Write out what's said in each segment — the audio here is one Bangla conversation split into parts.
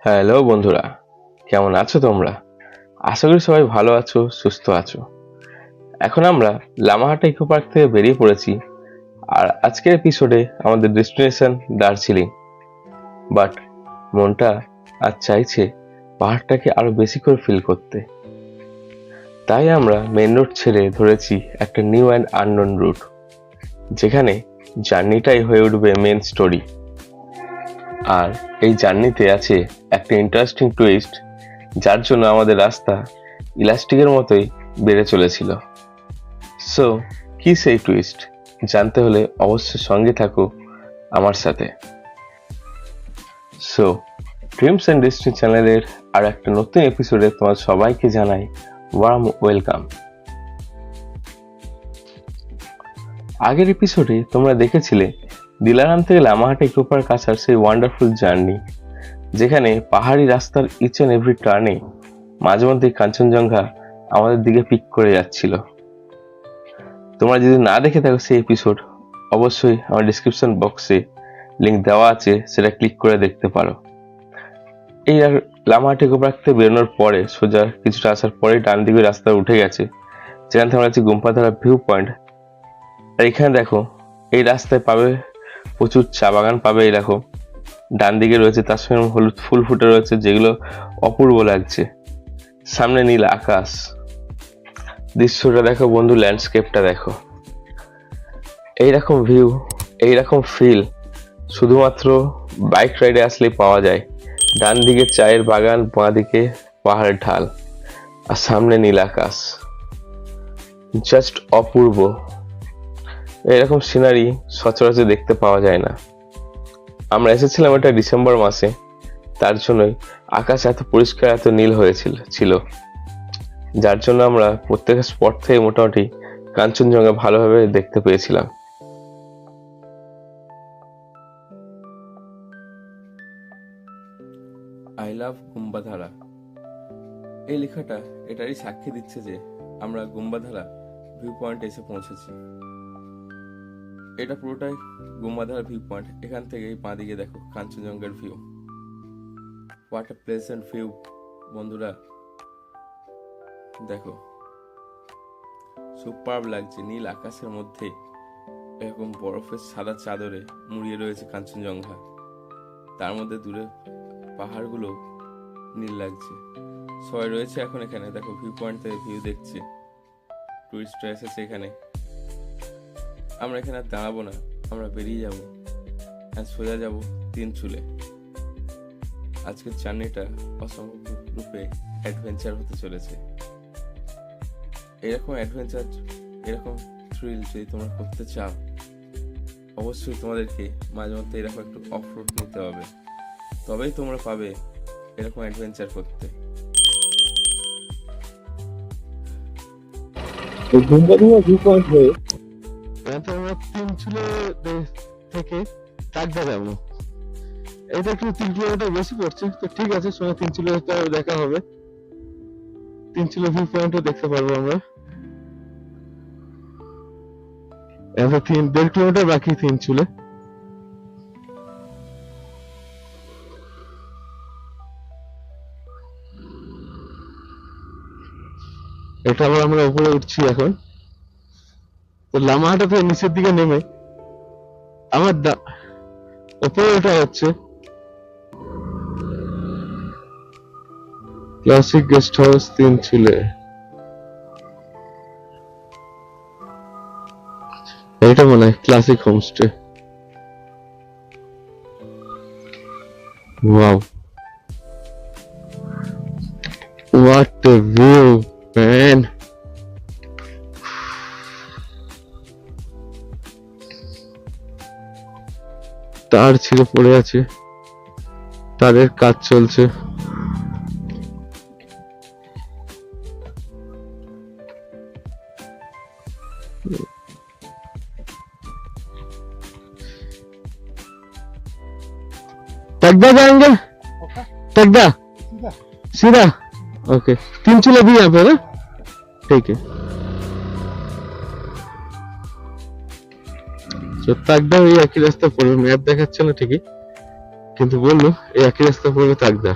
হ্যালো বন্ধুরা, কেমন আছো তোমরা? আশা করি সবাই ভালো আছো, সুস্থ আছো। এখন আমরা লামাহাটা ইকো পার্ক থেকে বেরিয়ে পড়েছি। আর আজকের এপিসোডে আমাদের ডেস্টিনেশন দার্জিলিং। বাট মনটা আজ চাইছে পাহাড়টাকে আরো বেশি করে ফিল করতে। তাই আমরা মেন রোড ছেড়ে ধরেছি একটা নিউ অ্যান্ড আননোন রুট, যেখানে জার্নিটাই হয়ে উঠবে মেন স্টোরি। আর এই জার্নিতে আছে একটা ইন্টারেস্টিং টুইস্ট, যার জন্য আমাদের রাস্তা ইলাস্টিকের মতোই বেড়ে চলেছিল। সো কি সেই টুইস্ট জানতে হলে অবশ্যই সঙ্গে থাকো আমার সাথে। সো ড্রিমস অ্যান্ড ডেস্টিনি চ্যানেলের আর একটা নতুন এপিসোডে তোমার সবাইকে জানাই ওয়ার্ম ওয়েলকাম। আগের এপিসোডে তোমরা দেখেছিলে দিলারাম থেকে লামাহাটা ইকো পার্ক আসার সেই ওয়ান্ডারফুল জার্নি, যেখানে পাহাড়ি রাস্তার ইচ অ্যান্ড এভরি টার্নে মাঝে মধ্যে কাঞ্চনজঙ্ঘা আমাদের দিকে পিক করে যাচ্ছিল। তোমরা যদি না দেখে থাকো সেই এপিসোড, অবশ্যই আমার ডিসক্রিপশন বক্সে লিংক দেওয়া আছে, সেটা ক্লিক করে দেখতে পারো। এই লামাহাটা ইকো পার্ক থেকে বেরোনোর পরে সোজা কিছুটা আসার পরে ডান দিকে রাস্তা উঠে গেছে, যেখান থেকে আমরা আছি গুম্পাধারা ভিউ পয়েন্ট। আর এখানে দেখো এই রাস্তায় পাবে প্রচুর চা বাগান পাবে। এই দেখো ডান দিকে রয়েছে, তার সঙ্গে হলুদ ফুল ফুটে রয়েছে, যেগুলো অপূর্ব লাগছে। সামনে নীল আকাশ, দৃশ্যটা দেখো বন্ধু, ল্যান্ডস্কেপটা দেখো। এইরকম ভিউ, এইরকম ফিল শুধুমাত্র বাইক রাইডে আসলেই পাওয়া যায়। ডান দিকে চায়ের বাগান, বাঁ দিকে পাহাড়ের ঢাল, আর সামনে নীল আকাশ, জাস্ট অপূর্ব। এরকম সিনারি সচরাচর দেখতে পাওয়া যায় না। আমরা এসেছিলাম এটা ডিসেম্বর মাসে, তার জন্যই আকাশ এত পরিষ্কার, এত নীল হয়েছিল, যার জন্য আমরা প্রত্যেকটা স্পট থেকে মোটামুটি কাঞ্চনজঙ্ঘা ভালোভাবে দেখতে পেয়েছিলাম। আই লাভ গুম্বাধারা, এই লেখাটা এটারই সাক্ষী দিচ্ছে যে আমরা গুম্বাধারা ভিউ পয়েন্টে এসে পৌঁছেছি। এটা পুরোটাই গুম্বাধারা ভিউ পয়েন্ট। এখান থেকে এই বাঁ দিকে দেখো কাঞ্চনজঙ্ঘার view. What a pleasant view বন্ধুরা, দেখো সুপারব লাগছে। নীল আকাশের মধ্যে এরকম বরফের সাদা চাদরে মুড়িয়ে রয়েছে কাঞ্চনজঙ্ঘা, তার মধ্যে দূরে পাহাড়গুলো নীল লাগছে। সবাই রয়েছে এখন এখানে, দেখো ভিউ পয়েন্ট থেকে ভিউ দেখছে। টুরিস্টরা এসেছে এখানে। আমরা এখানে আর দাঁড়াবো না, আমরা বেরিয়ে যাবো আর সোজা যাবো তিনচুলে। আজকের জার্নিটা অসম্ভব রূপে অ্যাডভেঞ্চার হতে চলেছে। এরকম অ্যাডভেঞ্চার, এরকম থ্রিল যদি তোমরা করতে চাও, অবশ্যই তোমাদেরকে মাঝে মধ্যে এরকম একটু অফ রোড নিতে হবে, তবেই তোমরা পাবে এরকম অ্যাডভেঞ্চার করতে। গুম্বাধারা ভিউ পয়েন্ট হয়ে আমরা তিনচুলে থেকে চাকদা যাবো। এটা একটু 3 কিলোমিটার বেশি পড়ছে, তো ঠিক আছে, সঙ্গে তিনচুলে দেখা হবে। তিনচুলে ভিউ পয়েন্টও দেখতে পারবো আমরা। এখন 1.5 কিলোমিটার বাকি তিনচুলে। এটা আবার আমরা উপরে উঠছি এখন। তো লামাহাটা থেকে নিচের দিকে নেমে আমার উপরে ওঠা হচ্ছে ক্লাসিক গেস্ট হাউস তিনচুলে। এটা মনে হয় classic homestay. Wow, what a view man. তার ছিঁড়ে পড়ে আছে, তারের কাজ চলছে। टकदा जाएंगे, टकदा सीधा। ओके, तीनचूले भी यहाँ पे ना, ठीक है। তাকদা এই একই রাস্তা পড়বে, ম্যাপ দেখাচ্ছে না ঠিকই, কিন্তু বললো এই একই রাস্তা পড়বে তাকদা।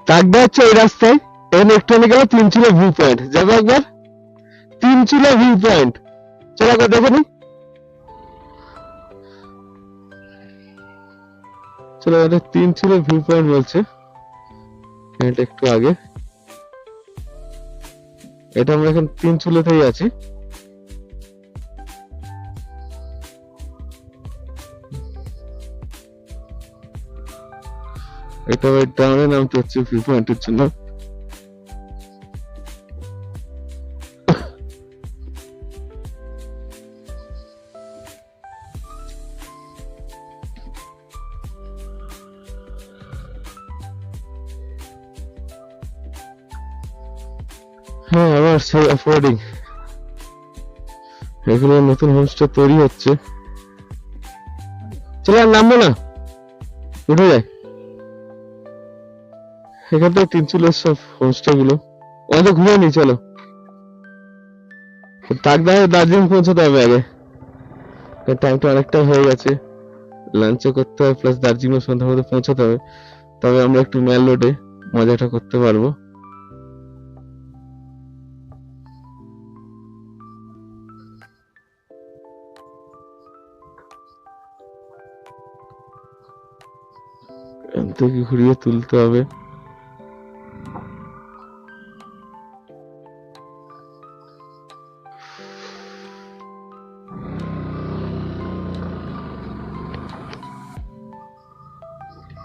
চাকদা হচ্ছে এই রাস্তায়, এখানে একটু গেলে তিনচুলা ভিউ পয়েন্ট, যাবো একবার তিনচুলা ভিউ পয়েন্ট, চলো একবার দেখে নি। চলো এটা তিনচুলা ভিউ পয়েন্ট বলছে, এটা একটু আগে, এটা আমরা এখন তিনচুলাতেই আছি। এটা ওই ডাউনে নামতে হচ্ছে ভিউ পয়েন্টের জন্য। হ্যাঁ আবার সেই অফরোডিং, এগুলো নতুন হোমস্টে তৈরি হচ্ছে। চলো আর নামবো না, উঠে যায়। এখান থেকে তিনচুলের সব হোমস্টে গুলো অত ঘুরে নি, চলো তাকদাহে দার্জিলিং পৌঁছতে হবে আগে, টাইমটা অনেকটা হয়ে গেছে, লাঞ্চও করতে হবে প্লাস দার্জিলিং সন্ধ্যার মধ্যে পৌঁছতে হবে, তবে আমরা একটু মেল রোডে মজাটা করতে পারবো। এখান থেকে ঘুরিয়ে তুলতে হবে।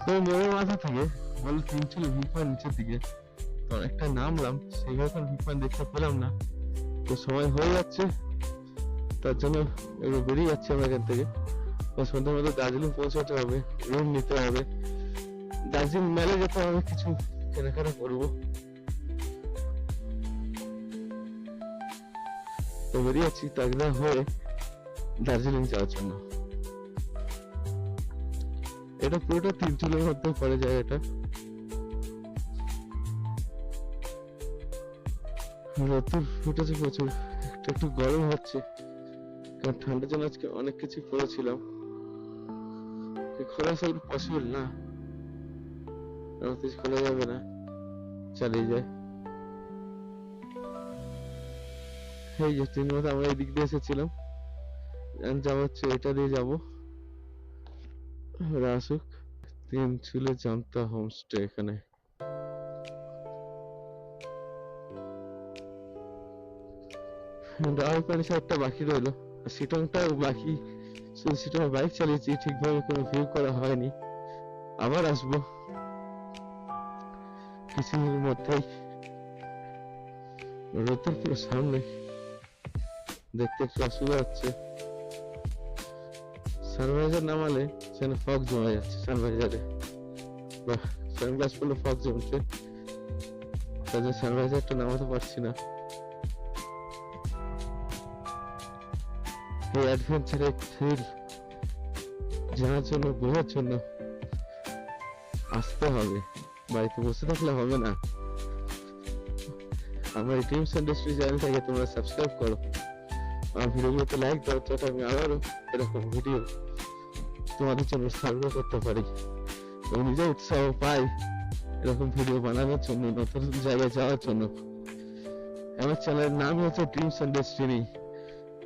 তো মোড়ের মাথা থেকে বলে তিনচুলি ভিউ পয়েন্ট নিচের দিকে, তো অনেকটা নামলাম, সেইভাবে ভিউ পয়েন্ট দেখতে পেলাম না, তো সময় হয়ে যাচ্ছে, তার জন্য এবার বেরিয়ে যাচ্ছি আমরা এখান থেকে। সন্ধ্যার মধ্যে দার্জিলিং পৌঁছাতে হবে, রুম নিতে হবে, দার্জিলিং মেলে যেতে হবে, কিছু কেনাকাটা করবো, তো বেরিয়ে যাচ্ছি তাকদা হয়ে দার্জিলিং যাওয়ার জন্য। এটা পুরোটা তিনচুলের মধ্যে পড়ে যায়, এটা রোদ্দুর ফুটেছে প্রচুর, একটু একটু গরম হচ্ছে, কারণ ঠান্ডার জন্য আজকে অনেক কিছু পরেছিলাম, খোলা আসলে পসিবল না, কিছু খোলা যাবে না, চালিয়ে যায়। এই যে তিন মতো আমরা এই দিক দিয়ে এসেছিলাম, যাবো হচ্ছে এটা দিয়ে যাবো রাসুক তিনচুলে জান্তা হোমস্টে। এখানে রাজস্থানি সাইডটা বাকি রইলো, সিটংটা বাকি, শুধু সিটং বাইক চালিয়েছি, ঠিকভাবে কোনো ভিউ করা হয়নি, আবার আসবো কিছুদিনের মধ্যেই। রোদের পুরো সামনে, দেখতে একটু অসুবিধা হচ্ছে, সানরাইজার নামালে সেখানে ফগ জমা যাচ্ছে, সানরাইজারে বা সানগ্লাস পরলে ফগ জমছে, তাদের সানরাইজারটা নামাতে পারছি না। এই অ্যাডভেঞ্চারে থ্রিল জানার জন্য, বোঝার জন্য আসতে হবে, বাড়িতে বসে থাকলে হবে না। আমার ড্রিমস ইন্ডাস্ট্রি চ্যানেলটাকে তোমরা সাবস্ক্রাইব করো, আমার ভিডিওগুলোতে লাইক দাও, যাতে আমি আবারও এরকম ভিডিও তোমাদের জন্য সার্ভ করতে পারি এবং নিজে উৎসাহ পাই এরকম ভিডিও বানানোর জন্য, নতুন জায়গায় যাওয়ার জন্য। আমার চ্যানেলের নাম হচ্ছে ড্রিমস এন্ড ডেস্টিনি,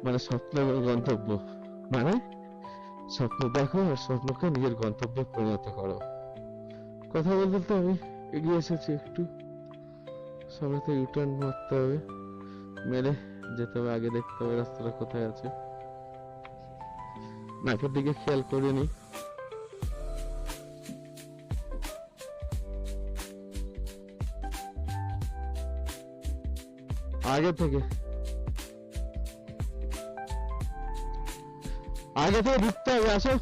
মানে স্বপ্ন এবং গন্তব্য, মানে স্বপ্ন দেখো আর স্বপ্নকে নিজের গন্তব্যে পরিণত করো। কথা বলতে তো আমি এগিয়ে এসেছি একটু, সামনে থেকে ইউটার্ন মারতে হবে, মেরে যেতে হবে, আগে দেখতে হবে রাস্তাটা কোথায় আছে, ম্যাপের দিকে খেয়াল করিনি। আগে থেকে ঢুকতে হবে, আসো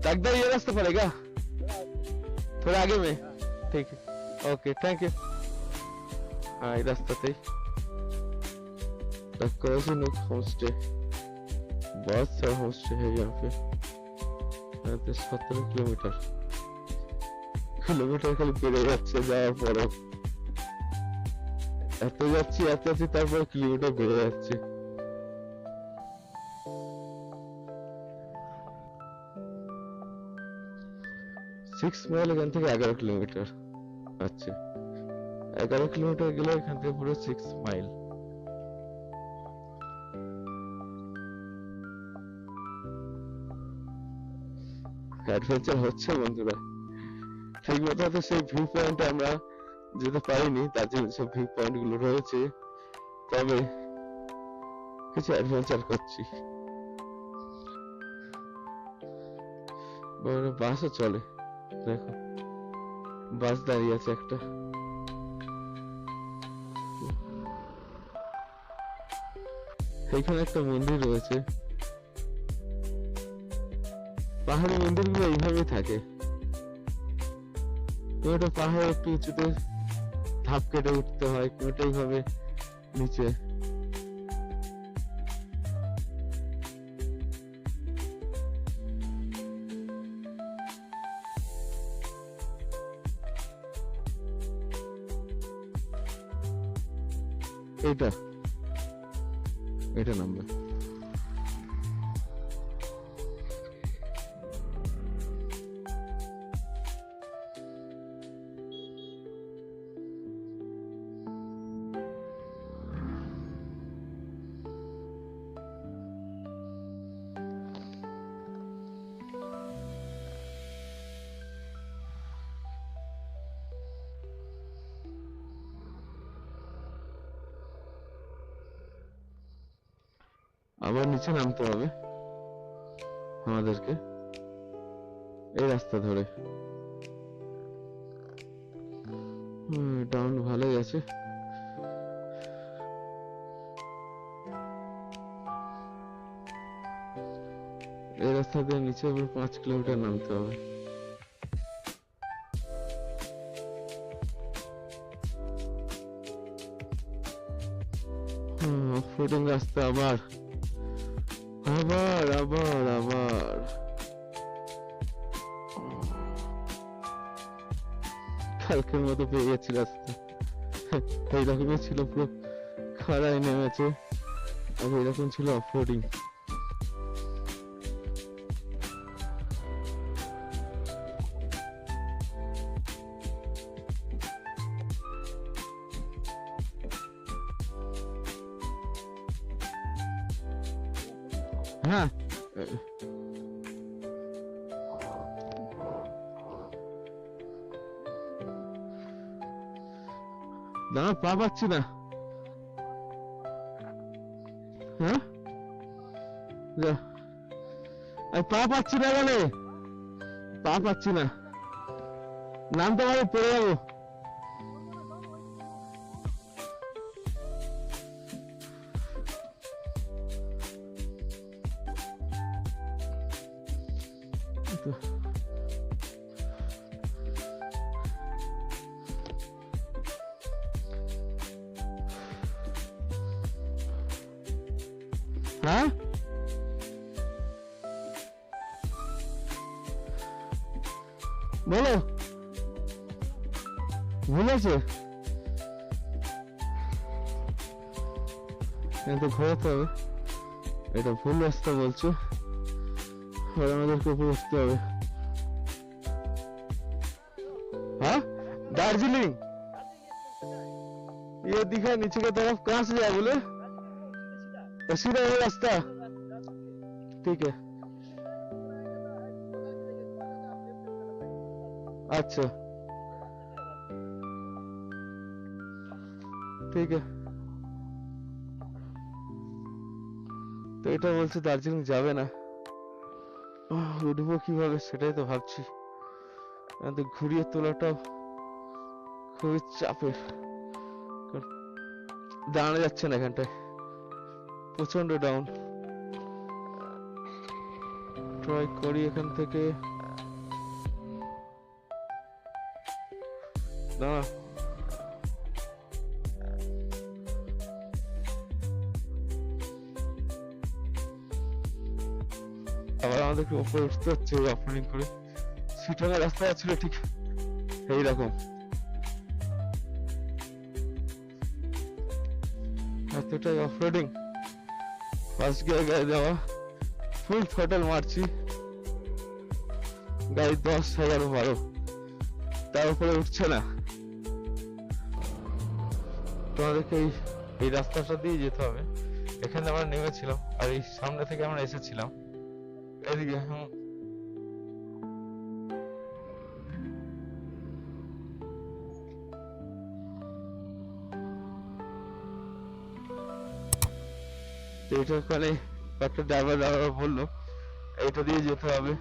चकदा ये रास्ता पड़ेगा थोड़ा आगे में, ठीक है, ओके थैंक यू। हाँ ये रास्ताতেই होम स्टे, बहुत सारा होम स्टे है यहाँ पे, 17 किलोमीटर খালি বেড়ে যাচ্ছে যাওয়ার পরেও, এত যাচ্ছি তারপর কিলোমিটার বেড়ে যাচ্ছে। মাইল এখান থেকে 11 কিলোমিটার। আচ্ছা, 11 কিলোমিটার গেলে এখান থেকে পুরো 6 মাইল। অ্যাডভেঞ্চার হচ্ছে বন্ধুরা। ঠিক মতো তো সেই ভিউ পয়েন্টে আমরা যেতে পারিনি, তার জন্য সব ভিউ পয়েন্ট গুলো রয়েছে, তবে কিছু অ্যাডভেঞ্চার করছি। বাসও চলে, দেখো বাস দাঁড়িয়ে আছে একটা। এখানে একটা মন্দির রয়েছে। পাহাড়ি মন্দিরগুলো এইভাবেই থাকে, কোনোটা পাহাড়ে একটু উঁচুতে ধাপ কেটে উঠতে হয়, কোনোটা এইভাবে নিচে। এটা এটা নামবে। আবার নিচে নামতে হবে আমাদেরকে এই রাস্তা ধরে। ডাউন ভালোই আছে। এই রাস্তা দিয়ে নিচে আবার 5 কিলোমিটার নামতে হবে। অফরোডিং রাস্তা আবার আবার আবার আবার কালকের মতো পেয়ে গেছি রাস্তা। এইরকমই ছিল, পুরো খাড়ায় নেমেছে, আর এরকম ছিল অফরোডিং। হ্যাঁ, দাঁড়া, পা পাচ্ছি না। হ্যাঁ, যা, পা পাচ্ছি না, বলে পা পাচ্ছি না, নামতে পারে পড়ে যাবো। হ্যাঁ, বলো, ভুলেছে তো ঘোরাতে হবে। এটা ভুল রাস্তা বলছো, আর আমাদেরকে উপরে উঠতে হবে। हाँ, दार्जिलिंग ये दिखा नीचे की तरफ, कहाँ से जाए बोले? सीधा ये रास्ता, ठीक है। अच्छा, ঠিক আছে। তো এটা বলছে দার্জিলিং যাবে না, উঠবো কিভাবে সেটাই তো ভাবছি। ঘুরিয়ে তোলাটাও খুবই চাপের, দাঁড়ানো যাচ্ছে না এখানটায়, প্রচন্ড ডাউন। ট্রাই করি এখান থেকে, দাঁড়া, আবার আমাদেরকে উপরে উঠতে হচ্ছে অফরোডিং করে। সিটনের রাস্তা ছিল ঠিক এইরকম, এতটাই অফরোডিং। ফার্স্ট গিয়ার গাড়ি দেওয়া, ফুল থ্রটল মারছি, গাড়ি 10, 11, 12 তার উপরে উঠছে না। তোমাদেরকে এই রাস্তাটা দিয়ে যেতে হবে। এখানে আমরা নেমেছিলাম আর এই সামনে থেকে আমরা এসেছিলাম এদিকে। তো এটা ওখানে একটা ড্রাইভার বললো এটা দিয়ে যেতে হবে,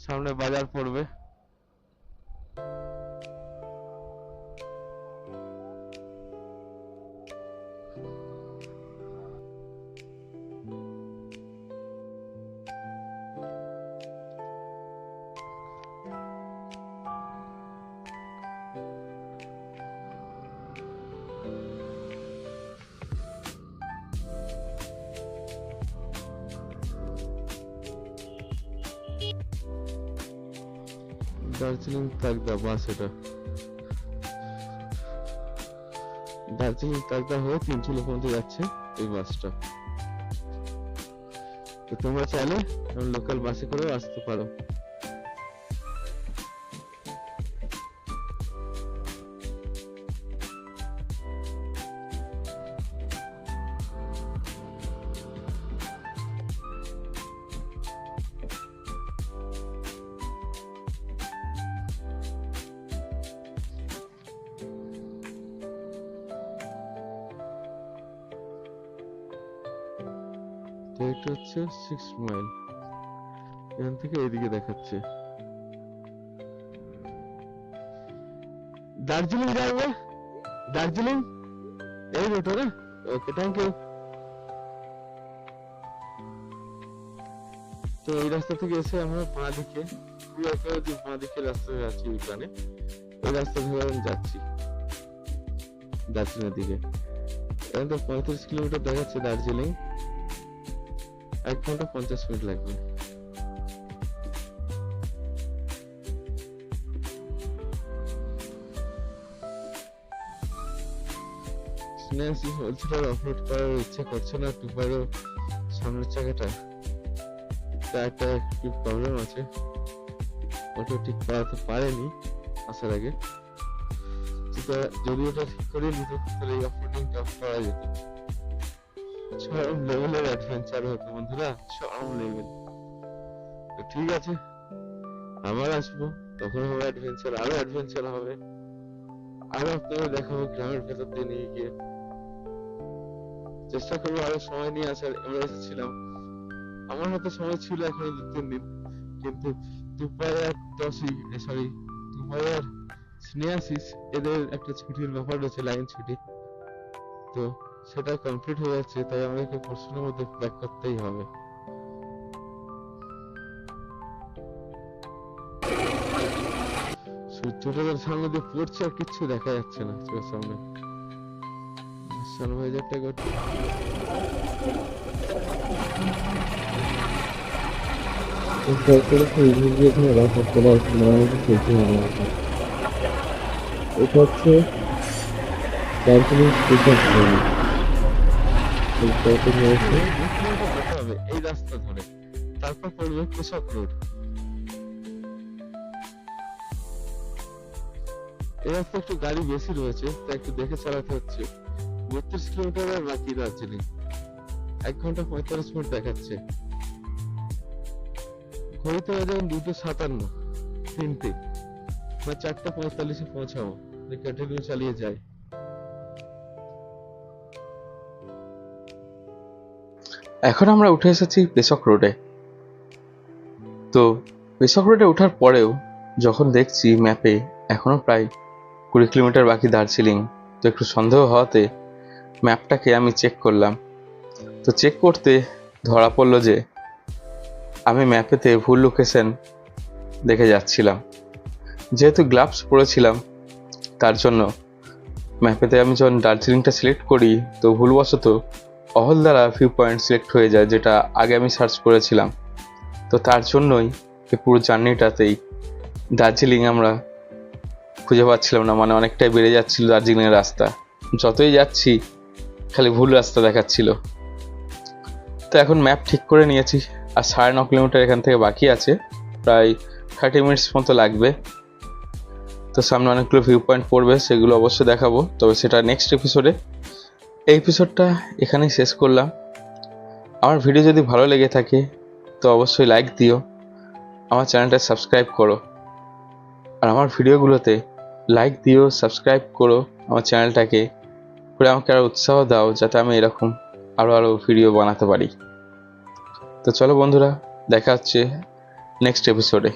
সামনে বাজার পড়বে। দার্জিলিং তাকদা বাস, এটা দার্জিলিং তাকদা হয়ে তিনচুলে পর্যন্ত যাচ্ছে এই বাসটা। তো তোমরা চাইলে লোকাল বাসে করেও আসতে পারো। তো এটা হচ্ছে 6 মাইল, এখান থেকে এইদিকে দেখাচ্ছে। দার্জিলিং যাবে, দার্জিলিং এই রুটে না? ওকে, থ্যাংক ইউ। তো এই রাস্তা থেকে এসে আমরা বাঁ দিকে বাঁ দিকে রাস্তা যাচ্ছি, ওইখানে ওই রাস্তা ধরে আমি যাচ্ছি দার্জিলিং এর দিকে। এখান থেকে 35 কিলোমিটার দেখাচ্ছে দার্জিলিং, 1 ঘন্টা 50 মিনিট লাগবে। স্নেহাসি বলছিল অফরোড করার ইচ্ছে করছে না, টুপারও সামনের চাকাটা টায়ারটা একটু প্রবলেম আছে, ওটা ঠিক করাতে পারেনি আসার আগে। যদি ওটা ঠিক করে নিত তাহলে এই অফরোডিংটা করা যেত। চরম লেভেলের অ্যাডভেঞ্চার হতো বন্ধুরা, চরম লেভেল। ঠিক আছে, আবার আসবো, তখন হবে অ্যাডভেঞ্চার, আরো অ্যাডভেঞ্চার হবে, আরো আপনাদের দেখাবো গ্রামের ভেতর দিয়ে নিয়ে গিয়ে। চেষ্টা করবো আরো সময় নিয়ে আসার। আমরা এসেছিলাম, আমার মতো সময় ছিল এখনো 2-3 দিন, কিন্তু দুপাই আর দুপাই আর স্নেহাসিস এদের একটা ছুটির ব্যাপার রয়েছে, লাইন ছুটি, তো সেটা কমপ্লিট হয়ে যাচ্ছে, তাই আমাদেরকে পরশুর মধ্যে ব্যাক করতেই হবে। সূর্যটা সামনে দিয়ে পড়ছে আর কিচ্ছু দেখা যাচ্ছে না চোখের সামনে। সানভাইজারটা করছে, এটা হচ্ছে দার্জিলিং স্টেশন। এই রাস্তা ধরে তারপর পড়বে কৃষক রোড। এই রাস্তা একটু গাড়ি বেশি রয়েছে, তাই একটু দেখে চালাতে হচ্ছে। 32 কিলোমিটার বাকি দার্জিলিং, 1 ঘন্টা 45 মিনিট দেখাচ্ছে। ঘড়িতে বাজে 2:57, 3টে বা 4:45 পৌঁছাবো, কন্টিনিউ চালিয়ে যায়। এখন আমরা উঠে এসেছি পেসক রোডে। তো পেসক রোডে ওঠার পরেও যখন দেখছি ম্যাপে এখনো প্রায় 20 কিলোমিটার বাকি দার্জিলিং, তো একটু সন্দেহ হওয়াতে ম্যাপটাকে আমি চেক করলাম। তো চেক করতে ধরা পড়লো যে আমি ম্যাপেতে ভুল লোকেশন দেখে যাচ্ছিলাম। যেহেতু গ্লাভস পরেছিলাম তার জন্য ম্যাপেতে আমি যখন দার্জিলিংটা সিলেক্ট করি তো ভুলবশত অহলদারা ভিউ পয়েন্ট সিলেক্ট হয়ে যায়, যেটা আগে আমি সার্চ করেছিলাম। তো তার জন্যই এই পুরো জার্নিটাতেই দার্জিলিং আমরা খুঁজে পাচ্ছিলাম না, মানে অনেকটাই বেড়ে যাচ্ছিল দার্জিলিংয়ের রাস্তা, যতই যাচ্ছি খালি ভুল রাস্তা দেখাচ্ছিল। তো এখন ম্যাপ ঠিক করে নিয়েছি, আর 9.5 কিলোমিটার এখান থেকে বাকি আছে, প্রায় 30 মিনিটস মতো লাগবে। তো সামনে অনেকগুলো ভিউ পয়েন্ট পড়বে, সেগুলো অবশ্যই দেখাবো, তবে সেটা নেক্সট এপিসোডে। এই এপিসোডটা এখানেই শেষ করলাম। আমার ভিডিও যদি ভালো লেগে থাকে তো অবশ্যই লাইক দিও, আমার চ্যানেলটা সাবস্ক্রাইব করো, আর আমার ভিডিওগুলোতে লাইক দিও, সাবস্ক্রাইব করো আমার চ্যানেলটাকে, করে আমাকে আরও উৎসাহ দাও যাতে আমি এরকম আরও ভিডিও বানাতে পারি। তো চলো বন্ধুরা, দেখা হচ্ছে নেক্সট এপিসোডে।